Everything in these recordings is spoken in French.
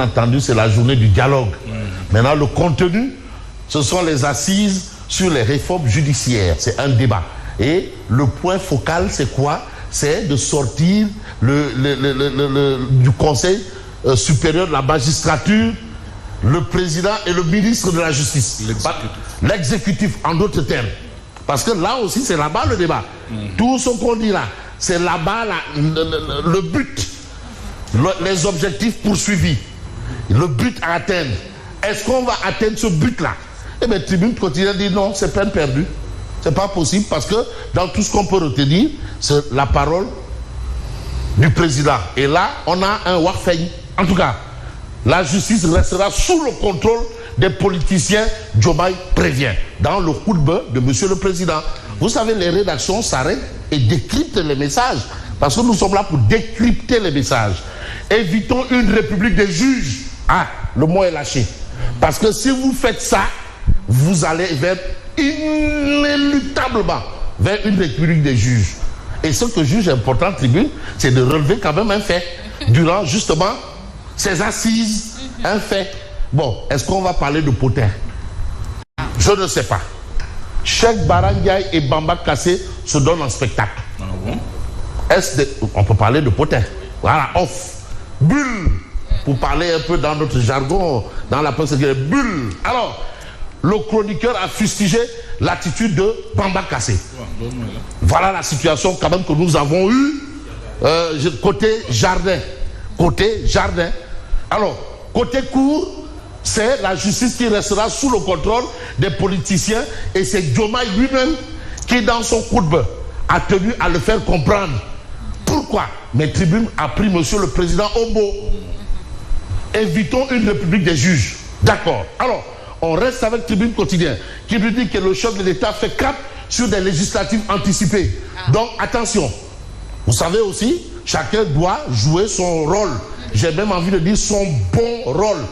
Entendu, c'est la journée du dialogue. Maintenant, le contenu, ce sont les assises sur les réformes judiciaires. C'est un débat. Et le point focal, c'est quoi? C'est de sortir du Conseil supérieur de la magistrature, le président et le ministre de la Justice. L'exécutif, en d'autres termes. Parce que là aussi, c'est là-bas le débat. Tout ce qu'on dit là, c'est là-bas le but, les objectifs poursuivis, le but à atteindre. Est-ce qu'on va atteindre ce but-là? Eh bien, Tribune quotidienne dit non, c'est peine perdue. C'est pas possible parce que dans tout ce qu'on peut retenir, c'est la parole du président. Et là, on a un Warfein. En tout cas, la justice restera sous le contrôle des politiciens, Diomaye prévient, dans le coup de bœuf de monsieur le président. Vous savez, les rédactions s'arrêtent et décryptent les messages. Parce que nous sommes là pour décrypter les messages. Évitons une république des juges. Ah, le mot est lâché. Parce que si vous faites ça, vous allez vers inéluctablement vers une république des juges. Et ce que juge important, Tribune, c'est de relever quand même un fait. Durant justement ces assises, un fait. Bon, est-ce qu'on va parler de Potin? Je ne sais pas. Cheikh Bara Ndiaye et Bamba Kassé se donnent en spectacle. Ah bon? On peut parler de Potin. Voilà, off. Bulle. Pour parler un peu dans notre jargon, dans la presse, bulle. Alors, le chroniqueur a fustigé l'attitude de Bamba Kassé. Voilà la situation quand même que nous avons eue côté jardin. Côté jardin. Alors, côté cour, c'est la justice qui restera sous le contrôle des politiciens et c'est Diomaye lui-même qui, dans son coup de bœuf, a tenu à le faire comprendre. Pourquoi? Mais Tribune a pris monsieur le président au mot. Évitons une république des juges. D'accord. Alors, on reste avec Tribune quotidien qui nous dit que le chef de l'État fait cap sur des législatives anticipées. Donc, attention. Vous savez aussi, chacun doit jouer son rôle. J'ai même envie de dire son bon rôle.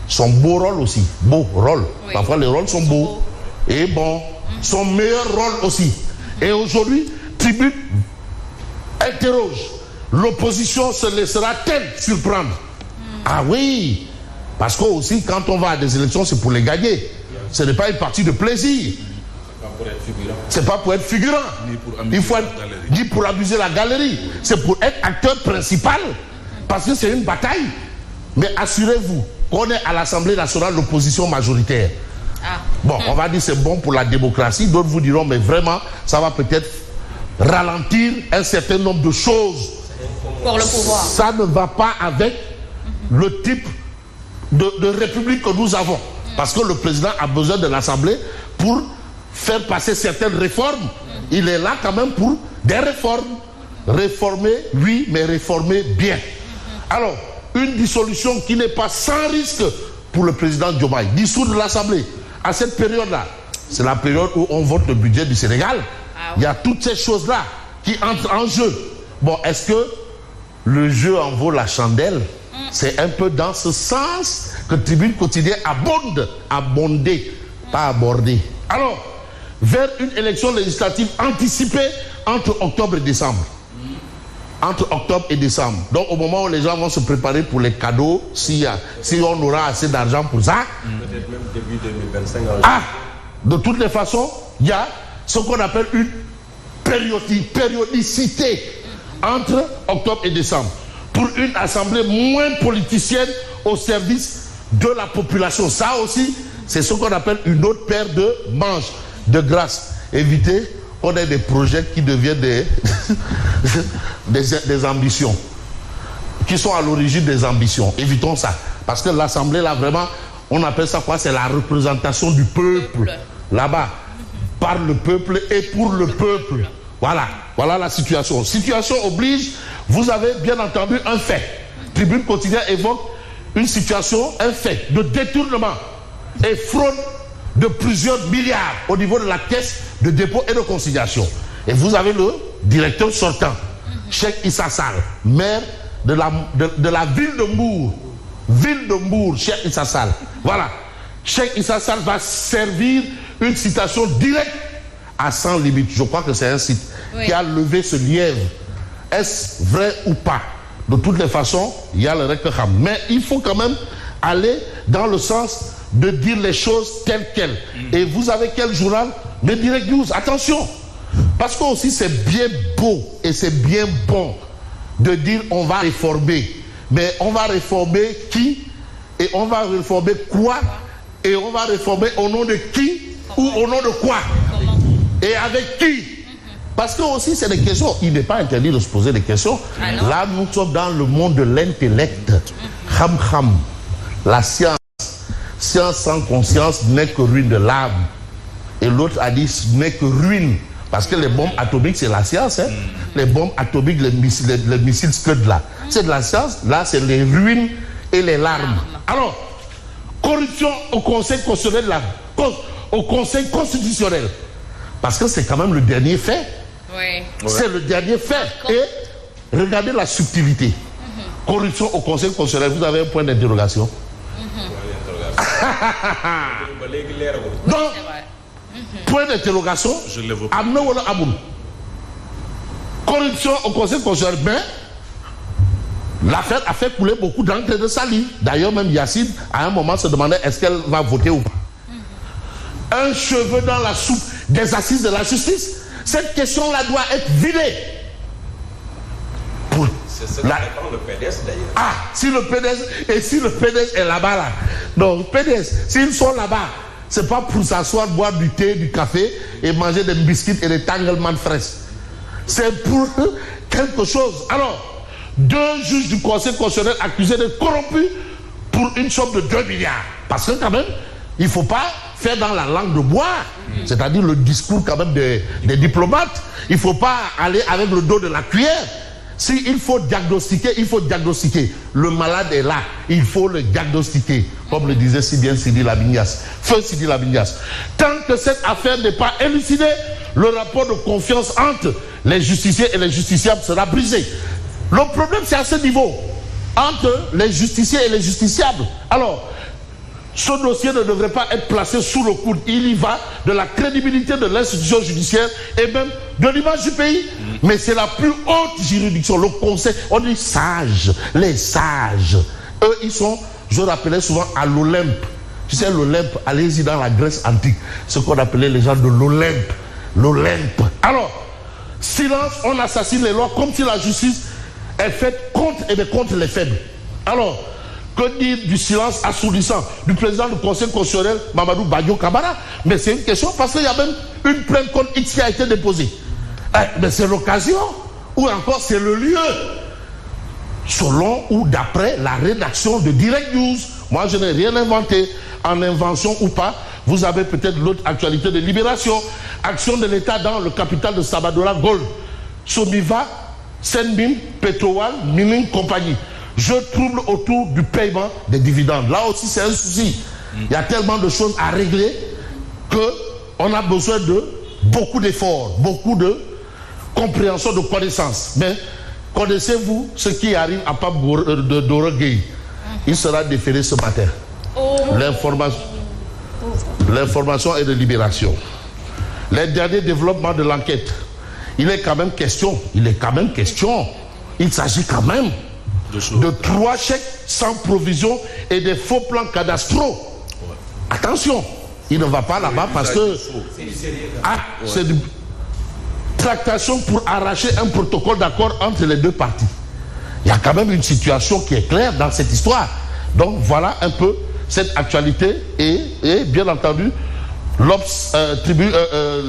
Son beau rôle aussi. Beau rôle. Oui. Parfois, les rôles sont beaux. Et bon, son meilleur rôle aussi. Et aujourd'hui, Tribune interroge. L'opposition se laissera-t-elle surprendre? Ah oui, parce que aussi quand on va à des élections, c'est pour les gagner. Ce n'est pas une partie de plaisir. C'est pas pour être figurant. Il faut être ni pour abuser la galerie. C'est pour être acteur principal. Parce que c'est une bataille. Mais assurez-vous qu'on est à l'Assemblée nationale l'opposition majoritaire. Bon, on va dire c'est bon pour la démocratie. D'autres vous diront, mais vraiment, ça va peut-être ralentir un certain nombre de choses. Pour le pouvoir. Ça ne va pas avec le type de république que nous avons. Parce que le président a besoin de l'Assemblée pour faire passer certaines réformes. Il est là quand même pour des réformes. Réformer, oui, mais réformer bien. Alors, une dissolution qui n'est pas sans risque pour le président Diomaye. Dissoudre l'Assemblée à cette période-là, c'est la période où on vote le budget du Sénégal. Il y a toutes ces choses-là qui entrent en jeu. Bon, est-ce que le jeu en vaut la chandelle? C'est un peu dans ce sens que Tribune quotidien abondé, pas abordé. Alors, vers une élection législative anticipée entre octobre et décembre. Entre octobre et décembre. Donc, au moment où les gens vont se préparer pour les cadeaux, si on aura assez d'argent pour ça. Peut-être même début 2025. Ah, de toutes les façons, il y a ce qu'on appelle une périodicité entre octobre et décembre. Pour une assemblée moins politicienne au service de la population. Ça aussi, c'est ce qu'on appelle une autre paire de manches. De grâce, évitez qu'on ait des projets qui deviennent des ambitions. Qui sont à l'origine des ambitions. Évitons ça. Parce que l'assemblée, là, vraiment, on appelle ça quoi? C'est la représentation du peuple. Là-bas. Par le peuple et pour le peuple. Voilà. Voilà la situation. Situation oblige. Vous avez bien entendu un fait. Tribune quotidien évoque une situation, un fait de détournement et fraude de plusieurs milliards au niveau de la caisse de dépôt et de consignation. Et vous avez le directeur sortant, Cheikh Issa Sall, maire de la ville de Mbour. Ville de Mbour, Cheikh Issa Sall. Voilà. Cheikh Issa Sall va servir une citation directe à Sans Limite. Je crois que c'est un site qui a levé ce lièvre. Est-ce vrai ou pas? De toutes les façons, il y a le rek. Mais il faut quand même aller dans le sens de dire les choses telles quelles. Et vous avez quel journal? Le Direct News. Attention, parce que aussi c'est bien beau et c'est bien bon de dire on va réformer. Mais on va réformer qui? Et on va réformer quoi? Et on va réformer au nom de qui? Ou au nom de quoi? Et avec qui? Parce que aussi c'est des questions. Il n'est pas interdit de se poser des questions. Là nous sommes dans le monde de l'intellect. Ham. La science. Science sans conscience n'est que ruine de l'âme. Et l'autre a dit n'est que ruine. Parce que les bombes atomiques, c'est la science. Hein? Les bombes atomiques, les missiles Scud là, c'est de la science. Là, c'est les ruines et les larmes. Alors, corruption au Conseil constitutionnel, au Conseil constitutionnel. Parce que c'est quand même le dernier fait. Oui. C'est le dernier fait. Et regardez la subtilité. Corruption au Conseil constitutionnel, vous avez un point d'interrogation. Non. Point d'interrogation. Je le vois. Corruption au Conseil constitutionnel. Mais l'affaire a fait couler beaucoup d'encre de salive. D'ailleurs, même Yacine, à un moment, se demandait est-ce qu'elle va voter ou pas. Un cheveu dans la soupe des assises de la justice. Cette question-là doit être vidée. C'est ce que répond le PDS d'ailleurs. Ah, si le PDS, et si le PDS est là-bas, là. Non, le PDS, s'ils sont là-bas, c'est pas pour s'asseoir, boire du thé, du café et manger des biscuits et des tanglements de fraises. C'est pour quelque chose. Alors, 2 juges du Conseil constitutionnel accusés d'être corrompus pour une somme de 2 milliards. Parce que quand même, il ne faut pas faire dans la langue de bois, c'est-à-dire le discours quand même des diplomates. Il ne faut pas aller avec le dos de la cuillère. S'il faut diagnostiquer, il faut diagnostiquer. Le malade est là, il faut le diagnostiquer. Comme le disait si bien Sidi Lamignas. Feu Sidi Lamignas. Tant que cette affaire n'est pas élucidée, le rapport de confiance entre les justiciers et les justiciables sera brisé. Le problème, c'est à ce niveau. Entre les justiciers et les justiciables. Alors, ce dossier ne devrait pas être placé sous le coude. Il y va de la crédibilité de l'institution judiciaire et même de l'image du pays. Mais c'est la plus haute juridiction, le conseil. On dit sages, les sages. Eux, ils sont, je rappelais souvent, à l'Olympe. Tu sais, l'Olympe, allez-y dans la Grèce antique. Ce qu'on appelait les gens de l'Olympe. L'Olympe. Alors, silence, on assassine les lois comme si la justice est faite contre et contre les faibles. Alors, que dire du silence assourdissant du président du Conseil constitutionnel, Mamadou Badio Camara? Mais c'est une question parce qu'il y a même une plainte contre X qui a été déposée. Mais c'est l'occasion, ou encore c'est le lieu, selon ou d'après la rédaction de Direct News. Moi, je n'ai rien inventé, en invention ou pas. Vous avez peut-être l'autre actualité de Libération, action de l'État dans le capital de Sabodala Gold, Somiva, Senmin, Petrowal, Mining Compagnie. Je trouble autour du paiement des dividendes. Là aussi, c'est un souci. Il y a tellement de choses à régler qu'on a besoin de beaucoup d'efforts, beaucoup de compréhension, de connaissances. Mais connaissez-vous ce qui arrive à Pape Dorogueye? Il sera déféré ce matin. L'information est de Libération. Les derniers développements de l'enquête. Il est quand même question. Il s'agit quand même de 3 chèques sans provision et des faux plans cadastraux. Ouais. Attention, il ne va pas là-bas parce que c'est une tractation pour arracher un protocole d'accord entre les 2 parties. Il y a quand même une situation qui est claire dans cette histoire. Donc voilà un peu cette actualité et bien entendu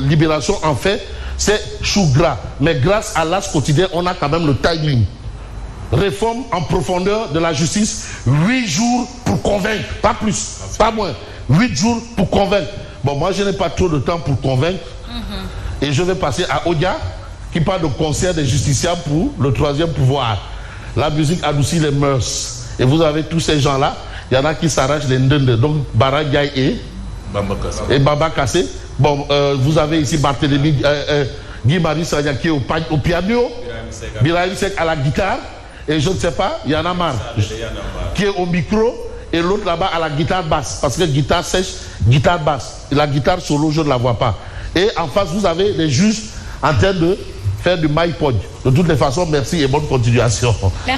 Libération en fait c'est chou gras. Mais grâce à l'As quotidien, on a quand même le timing. Réforme en profondeur de la justice, 8 jours pour convaincre, pas plus, pas moins. 8 jours pour convaincre. Bon, moi je n'ai pas trop de temps pour convaincre. Et je vais passer à Odia, qui parle de concert des justiciables pour le 3e pouvoir. La musique adoucit les mœurs. Et vous avez tous ces gens-là, il y en a qui s'arrachent les ndende. Donc Bara Diaye et Baba Kassé. Bon, vous avez ici Barthélémy, Guy-Marie Sagna qui est au piano, Birahim Sek à la guitare. Et je ne sais pas, il y en a marre, qui est au micro, et l'autre là-bas à la guitare basse, parce que guitare sèche, guitare basse. Et la guitare solo, je ne la vois pas. Et en face, vous avez les juges en train de faire du maïpod. De toutes les façons, merci et bonne continuation. Merci.